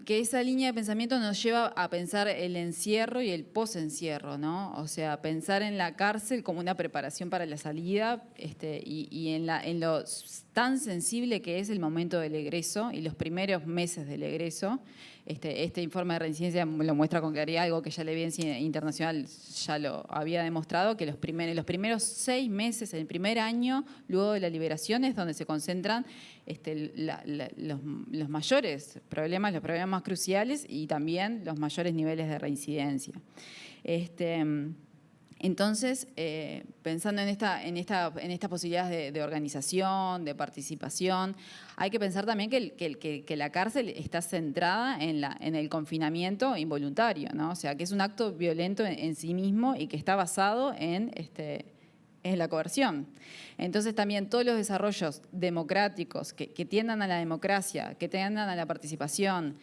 esa línea de pensamiento nos lleva a pensar el encierro y el posencierro, ¿no? O sea, pensar en la cárcel como una preparación para la salida y en lo tan sensible que es el momento del egreso y los primeros meses del egreso. Este informe de reincidencia lo muestra con claridad, algo que ya la evidencia internacional ya lo había demostrado, que los primeros 6 meses, el primer año, luego de la liberación, es donde se concentran los mayores problemas, los problemas más cruciales y también los mayores niveles de reincidencia. Entonces, pensando en estas posibilidades de organización, de participación, hay que pensar también que la cárcel está centrada en el confinamiento involuntario, ¿no? O sea, que es un acto violento en sí mismo y que está basado en la coerción. Entonces, también todos los desarrollos democráticos que tiendan a la democracia, que tiendan a la participación,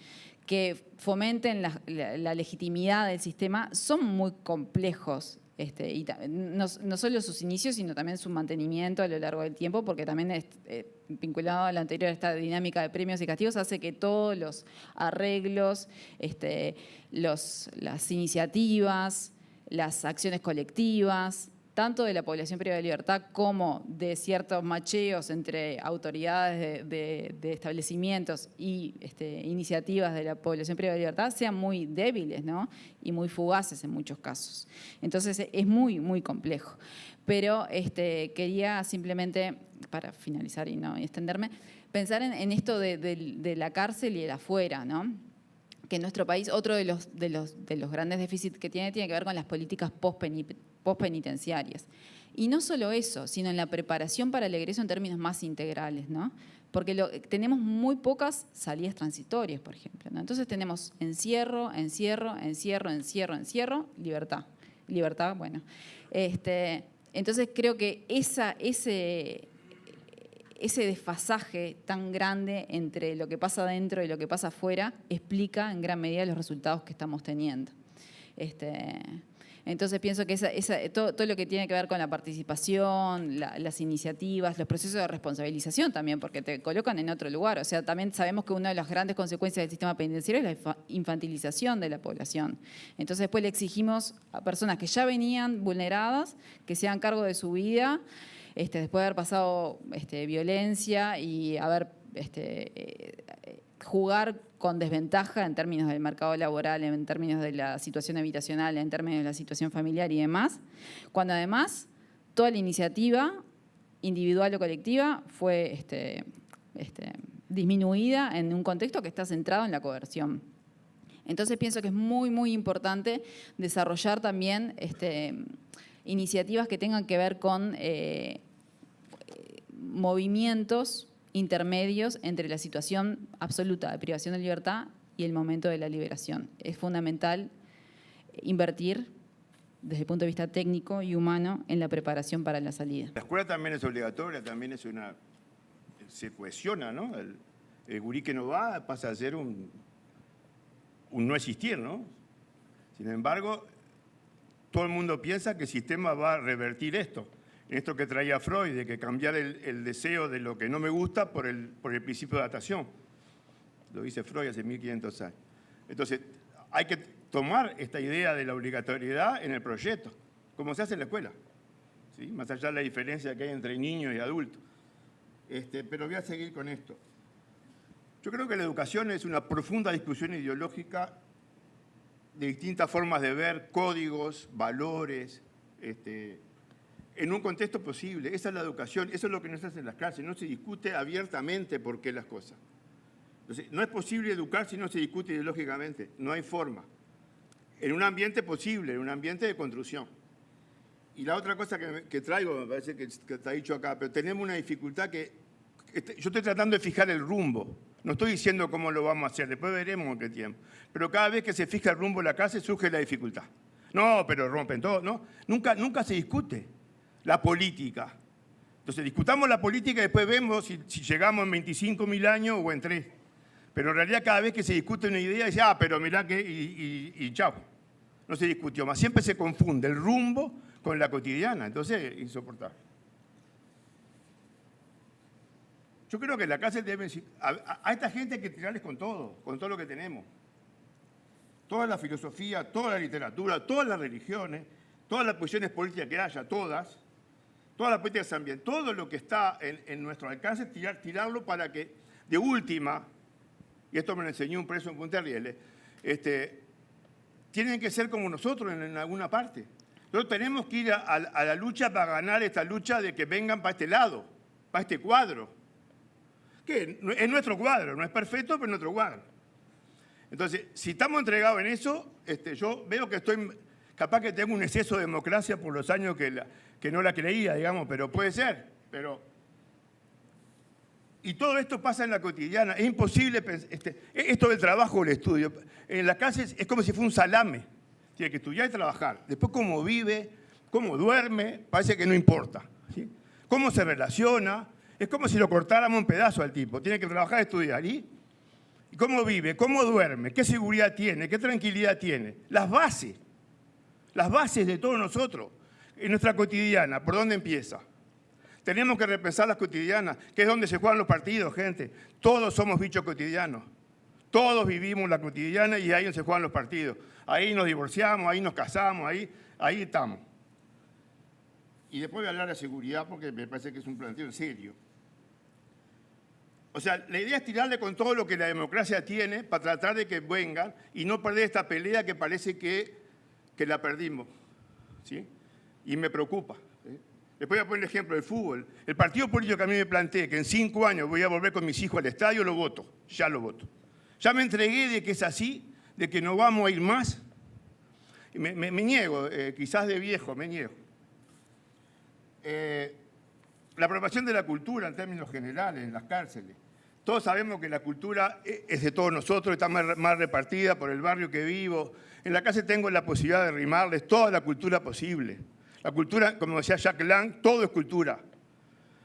que fomenten la legitimidad del sistema, son muy complejos. Y no solo sus inicios, sino también su mantenimiento a lo largo del tiempo, porque también vinculado a lo anterior, esta dinámica de premios y castigos hace que todos los arreglos, las iniciativas, las acciones colectivas, tanto de la población privada de libertad como de ciertos macheos entre autoridades de establecimientos y iniciativas de la población privada de libertad sean muy débiles, ¿no? Y muy fugaces en muchos casos. Entonces es muy, muy complejo. Pero quería simplemente, para finalizar y no extenderme, pensar en esto de la cárcel y el afuera, ¿no? Que en nuestro país otro de los grandes déficits que tiene que ver con las políticas postpenitenciarias. Y no solo eso, sino en la preparación para el egreso en términos más integrales, ¿no? Porque tenemos muy pocas salidas transitorias, por ejemplo, ¿no? Entonces tenemos encierro, libertad. Libertad, bueno. Entonces creo que ese desfasaje tan grande entre lo que pasa adentro y lo que pasa afuera explica en gran medida los resultados que estamos teniendo. Entonces pienso que todo lo que tiene que ver con la participación, las iniciativas, los procesos de responsabilización también, porque te colocan en otro lugar. O sea, también sabemos que una de las grandes consecuencias del sistema penitenciario es la infantilización de la población. Entonces después le exigimos a personas que ya venían vulneradas que se hagan cargo de su vida, después de haber pasado violencia y haber jugar con desventaja en términos del mercado laboral, en términos de la situación habitacional, en términos de la situación familiar y demás, cuando además toda la iniciativa individual o colectiva fue disminuida en un contexto que está centrado en la coerción. Entonces pienso que es muy, muy importante desarrollar también iniciativas que tengan que ver con movimientos intermedios entre la situación absoluta de privación de libertad y el momento de la liberación. Es fundamental invertir desde el punto de vista técnico y humano en la preparación para la salida. La escuela también es obligatoria, también se cohesiona, ¿no? El gurí que no va pasa a ser un no existir, ¿no? Sin embargo, todo el mundo piensa que el sistema va a revertir esto. Esto que traía Freud, de que cambiar el deseo de lo que no me gusta por el principio de adaptación. Lo dice Freud hace 1500 años. Entonces, hay que tomar esta idea de la obligatoriedad en el proyecto, como se hace en la escuela, ¿sí? Más allá de la diferencia que hay entre niños y adultos. Pero voy a seguir con esto. Yo creo que la educación es una profunda discusión ideológica de distintas formas de ver, códigos, valores, en un contexto posible. Esa es la educación, eso es lo que no se hace en las clases, no se discute abiertamente por qué las cosas. Entonces, no es posible educar si no se discute ideológicamente, no hay forma. En un ambiente posible, en un ambiente de construcción. Y la otra cosa que traigo, me parece que está dicho acá, pero tenemos una dificultad que yo estoy tratando de fijar el rumbo. No estoy diciendo cómo lo vamos a hacer, después veremos en qué tiempo. Pero cada vez que se fija el rumbo de la clase surge la dificultad. No, pero rompen todo, ¿no? Nunca se discute la política. Entonces discutamos la política y después vemos si llegamos en 25.000 años o en 3. Pero en realidad cada vez que se discute una idea, dice, pero mirá que, y chao. no se discutió más. Siempre se confunde el rumbo con la cotidiana, entonces insoportable. Yo creo que en la cárcel deben decir, a esta gente hay que tirarles con todo lo que tenemos. Toda la filosofía, toda la literatura, todas las religiones, todas las posiciones políticas que haya, todas las políticas también, todo lo que está en nuestro alcance, tirarlo para que, de última, y esto me lo enseñó un preso en Punta Rieles, tienen que ser como nosotros en alguna parte. Nosotros tenemos que ir a la lucha para ganar esta lucha de que vengan para este lado, para este cuadro. Que es nuestro cuadro, no es perfecto, pero es nuestro cuadro. Entonces, si estamos entregados en eso, yo veo que capaz que tengo un exceso de democracia por los años que no la creía, digamos, pero puede ser. Y todo esto pasa en la cotidiana. Es imposible pensar, esto del trabajo o el estudio. En la casa es como si fuera un salame. Tiene que estudiar y trabajar. Después cómo vive, cómo duerme, parece que no importa. ¿Sí? Cómo se relaciona. Es como si lo cortáramos en pedazos al tipo. Tiene que trabajar y estudiar. ¿Y cómo vive? ¿Cómo duerme? ¿Qué seguridad tiene? ¿Qué tranquilidad tiene? Las bases de todos nosotros. En nuestra cotidiana, ¿por dónde empieza? Tenemos que repensar las cotidianas, que es donde se juegan los partidos, gente. Todos somos bichos cotidianos. Todos vivimos la cotidiana y ahí donde se juegan los partidos. Ahí nos divorciamos, ahí nos casamos, ahí estamos. Y después voy a hablar de seguridad porque me parece que es un planteo en serio. O sea, la idea es tirarle con todo lo que la democracia tiene para tratar de que vengan y no perder esta pelea que parece que la perdimos. ¿Sí? Y me preocupa. ¿Sí? Después voy a poner el ejemplo del fútbol. El partido político que a mí me planteé, que en 5 años voy a volver con mis hijos al estadio, lo voto. Ya lo voto. Ya me entregué de que es así, de que no vamos a ir más. Me niego, quizás de viejo, me niego. La apropiación de la cultura en términos generales en las cárceles. Todos sabemos que la cultura es de todos nosotros, está más repartida por el barrio que vivo. En la cárcel tengo la posibilidad de rimarles toda la cultura posible. La cultura, como decía Jacques Lang, todo es cultura.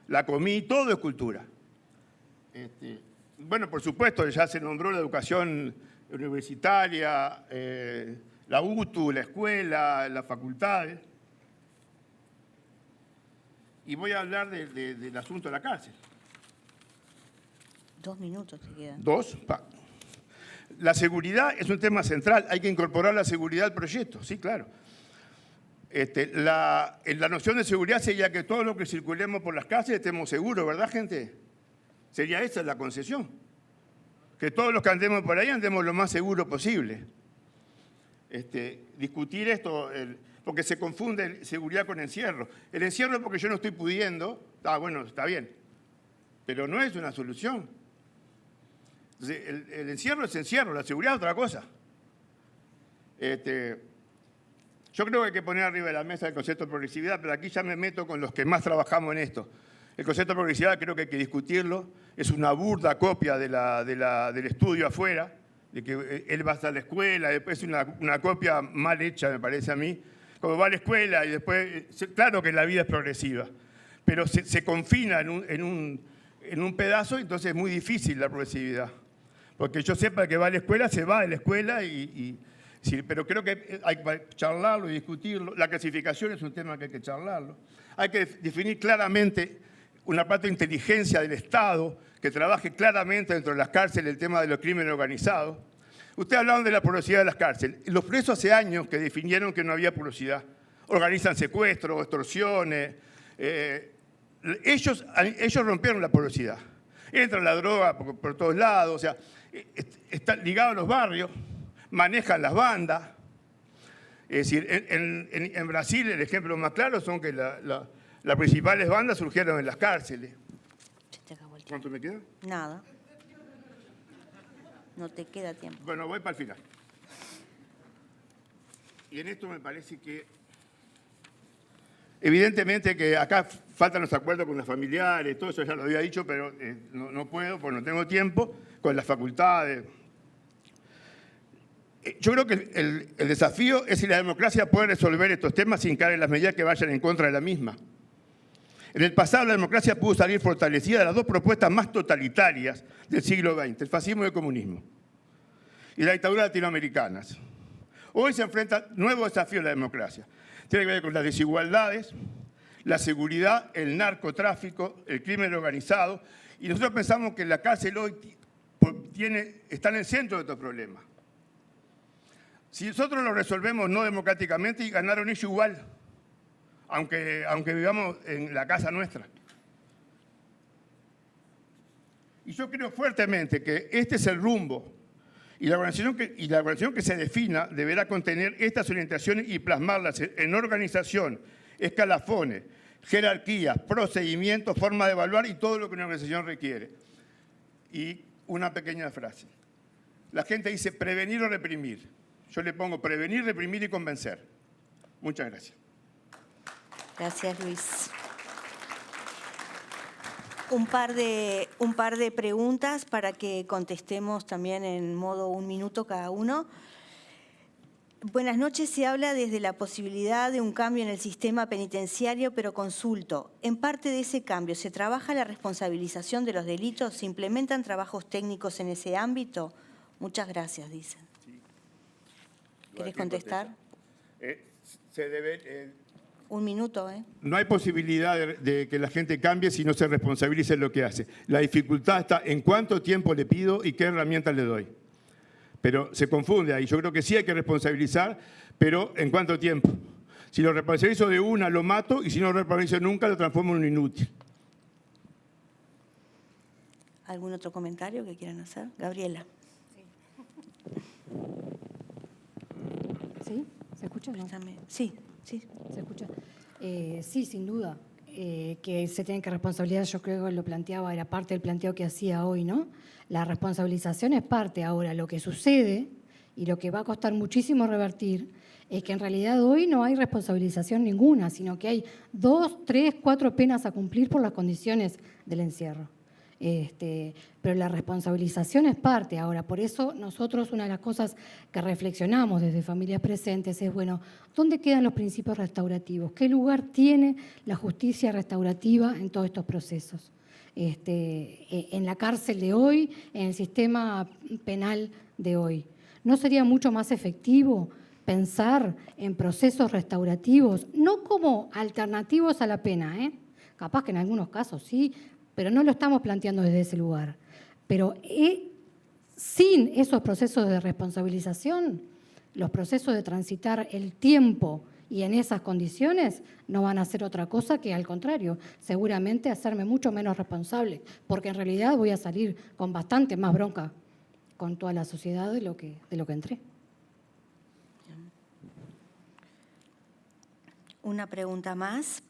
La comí, todo es cultura. Bueno, por supuesto, ya se nombró la educación universitaria, la UTU, la escuela, las facultades. Y voy a hablar del asunto de la cárcel. 2 minutos te quedan. 2. La seguridad es un tema central. Hay que incorporar la seguridad al proyecto. Sí, claro. La noción de seguridad sería que todos los que circulemos por las cárceles estemos seguros, ¿verdad, gente? Sería esa la concesión. Que todos los que andemos por ahí andemos lo más seguro posible. Discutir esto, porque se confunde seguridad con encierro. El encierro es porque yo no estoy pudiendo. Bueno, está bien. Pero no es una solución. Entonces, el encierro es encierro, la seguridad es otra cosa. Yo creo que hay que poner arriba de la mesa el concepto de progresividad, pero aquí ya me meto con los que más trabajamos en esto. El concepto de progresividad creo que hay que discutirlo. Es una burda copia del estudio afuera, de que él va hasta la escuela, después es una copia mal hecha, me parece a mí. Como va a la escuela y después, claro que la vida es progresiva, pero se confina en un pedazo, entonces es muy difícil la progresividad. Porque yo sepa que va a la escuela, se va de la escuela, sí, pero creo que hay que charlarlo y discutirlo. La clasificación es un tema que hay que charlarlo. Hay que definir claramente una parte de inteligencia del Estado que trabaje claramente dentro de las cárceles el tema de los crímenes organizados. Ustedes hablaban de la porosidad de las cárceles. Los presos hace años que definieron que no había porosidad. Organizan secuestros, extorsiones. Ellos rompieron la porosidad. Entra la droga por todos lados, o sea, están ligados a los barrios, manejan las bandas. Es decir, en Brasil el ejemplo más claro son que las principales bandas surgieron en las cárceles. Se te acabó el tiempo. ¿Cuánto me queda? Nada. No te queda tiempo. Bueno, voy para el final. Y en esto me parece que, evidentemente que acá faltan los acuerdos con los familiares, todo eso ya lo había dicho, pero no puedo, porque no tengo tiempo, con las facultades. Yo creo que el desafío es si la democracia puede resolver estos temas sin caer en las medidas que vayan en contra de la misma. En el pasado la democracia pudo salir fortalecida de las dos propuestas más totalitarias del siglo XX, el fascismo y el comunismo, y la dictadura latinoamericanas. Hoy se enfrenta nuevos desafíos a la democracia. Tiene que ver con las desigualdades, la seguridad, el narcotráfico, el crimen organizado. Y nosotros pensamos que la cárcel hoy está en el centro de estos problemas. Si nosotros lo resolvemos no democráticamente, y ganaron ellos igual, aunque vivamos en la casa nuestra. Y yo creo fuertemente que este es el rumbo, y la organización que se defina deberá contener estas orientaciones y plasmarlas en organización, escalafones, jerarquías, procedimientos, forma de evaluar y todo lo que una organización requiere. Y una pequeña frase. La gente dice prevenir o reprimir. Yo le pongo prevenir, reprimir y convencer. Muchas gracias. Gracias, Luis. Un par de preguntas para que contestemos también en modo 1 minuto cada uno. Buenas noches. Se habla desde la posibilidad de un cambio en el sistema penitenciario, pero consulto. En parte de ese cambio, ¿se trabaja la responsabilización de los delitos? ¿Se implementan trabajos técnicos en ese ámbito? Muchas gracias, dicen. Sí. ¿Querés contestar? Se debe... 1 minuto, ¿eh? No hay posibilidad de que la gente cambie si no se responsabilice en lo que hace. La dificultad está en cuánto tiempo le pido y qué herramientas le doy. Pero se confunde ahí. Yo creo que sí hay que responsabilizar, pero ¿en cuánto tiempo? Si lo responsabilizo de una, lo mato, y si no lo responsabilizo nunca, lo transformo en un inútil. ¿Algún otro comentario que quieran hacer? Gabriela. ¿Sí? ¿Se escucha o no? Sí, sí. ¿Se escucha? Sí, sin duda. Que se tienen que responsabilizar, yo creo que lo planteaba, era parte del planteo que hacía hoy, ¿no? La responsabilización es parte. Ahora, lo que sucede y lo que va a costar muchísimo revertir es que en realidad hoy no hay responsabilización ninguna, sino que hay 2, 3, 4 penas a cumplir por las condiciones del encierro. Pero la responsabilización es parte. Ahora, por eso nosotros una de las cosas que reflexionamos desde Familias Presentes es, bueno, ¿dónde quedan los principios restaurativos? ¿Qué lugar tiene la justicia restaurativa en todos estos procesos? En la cárcel de hoy, en el sistema penal de hoy. ¿No sería mucho más efectivo pensar en procesos restaurativos, no como alternativos a la pena, capaz que en algunos casos sí, pero no lo estamos planteando desde ese lugar? Pero sin esos procesos de responsabilización, los procesos de transitar el tiempo y en esas condiciones no van a hacer otra cosa que, al contrario, seguramente hacerme mucho menos responsable, porque en realidad voy a salir con bastante más bronca con toda la sociedad de lo que entré. Una pregunta más.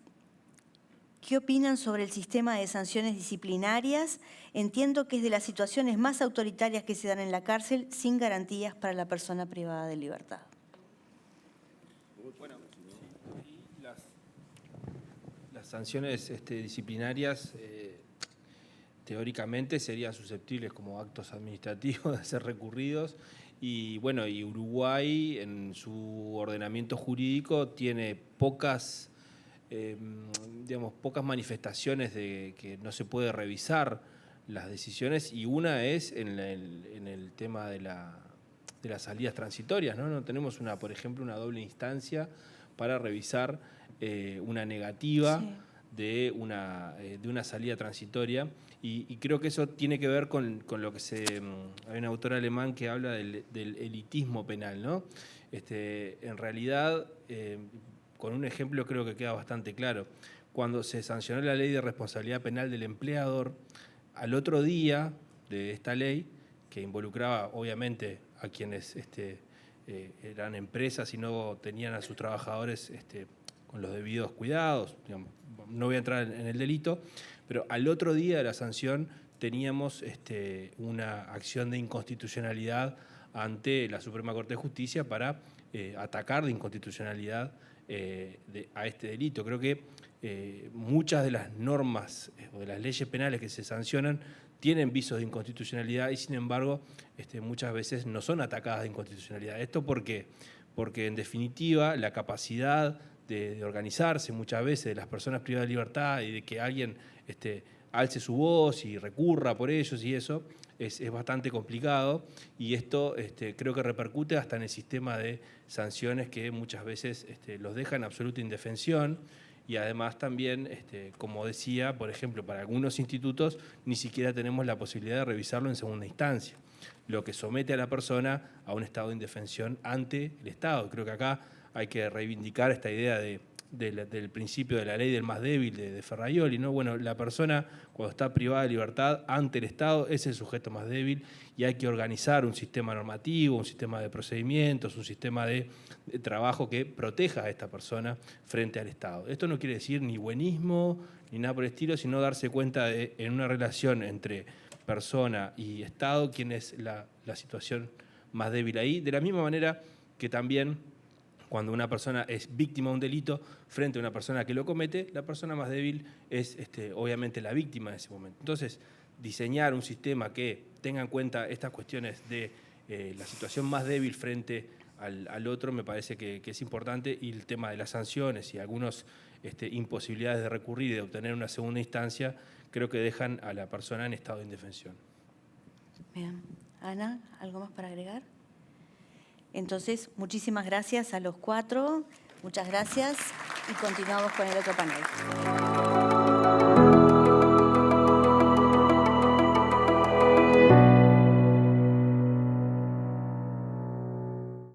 ¿Qué opinan sobre el sistema de sanciones disciplinarias? Entiendo que es de las situaciones más autoritarias que se dan en la cárcel, sin garantías para la persona privada de libertad. Bueno, las sanciones disciplinarias teóricamente serían susceptibles como actos administrativos de ser recurridos. Y bueno, y Uruguay en su ordenamiento jurídico tiene pocas manifestaciones de que no se puede revisar las decisiones, y una es en el tema de las salidas transitorias, ¿no? No tenemos por ejemplo, una doble instancia para revisar una negativa de una salida transitoria, y creo que eso tiene que ver con lo que hay un autor alemán que habla del elitismo penal, ¿no? En realidad, con un ejemplo creo que queda bastante claro. Cuando se sancionó la ley de responsabilidad penal del empleador, al otro día de esta ley, que involucraba obviamente a quienes eran empresas y no tenían a sus trabajadores con los debidos cuidados, digamos, no voy a entrar en el delito, pero al otro día de la sanción teníamos una acción de inconstitucionalidad ante la Suprema Corte de Justicia para atacar de inconstitucionalidad a este delito. Creo que muchas de las normas o de las leyes penales que se sancionan tienen visos de inconstitucionalidad y, sin embargo, muchas veces no son atacadas de inconstitucionalidad. ¿Esto por qué? Porque, en definitiva, la capacidad de organizarse muchas veces de las personas privadas de libertad y de que alguien alce su voz y recurra por ellos y eso, es bastante complicado y esto creo que repercute hasta en el sistema de sanciones que muchas veces los deja en absoluta indefensión y además también, como decía, por ejemplo, para algunos institutos ni siquiera tenemos la posibilidad de revisarlo en segunda instancia, lo que somete a la persona a un estado de indefensión ante el Estado. Creo que acá hay que reivindicar esta idea del principio de la ley del más débil de Ferraioli, ¿no? Bueno, la persona cuando está privada de libertad ante el Estado es el sujeto más débil y hay que organizar un sistema normativo, un sistema de procedimientos, un sistema de trabajo que proteja a esta persona frente al Estado. Esto no quiere decir ni buenismo ni nada por el estilo, sino darse cuenta de en una relación entre persona y Estado quién es la situación más débil ahí, de la misma manera que también cuando una persona es víctima de un delito frente a una persona que lo comete, la persona más débil es obviamente la víctima en ese momento. Entonces, diseñar un sistema que tenga en cuenta estas cuestiones de la situación más débil frente al otro me parece que es importante, y el tema de las sanciones y algunas imposibilidades de recurrir y de obtener una segunda instancia creo que dejan a la persona en estado de indefensión. Bien. Ana, ¿algo más para agregar? Entonces, muchísimas gracias a los 4, muchas gracias y continuamos con el otro panel.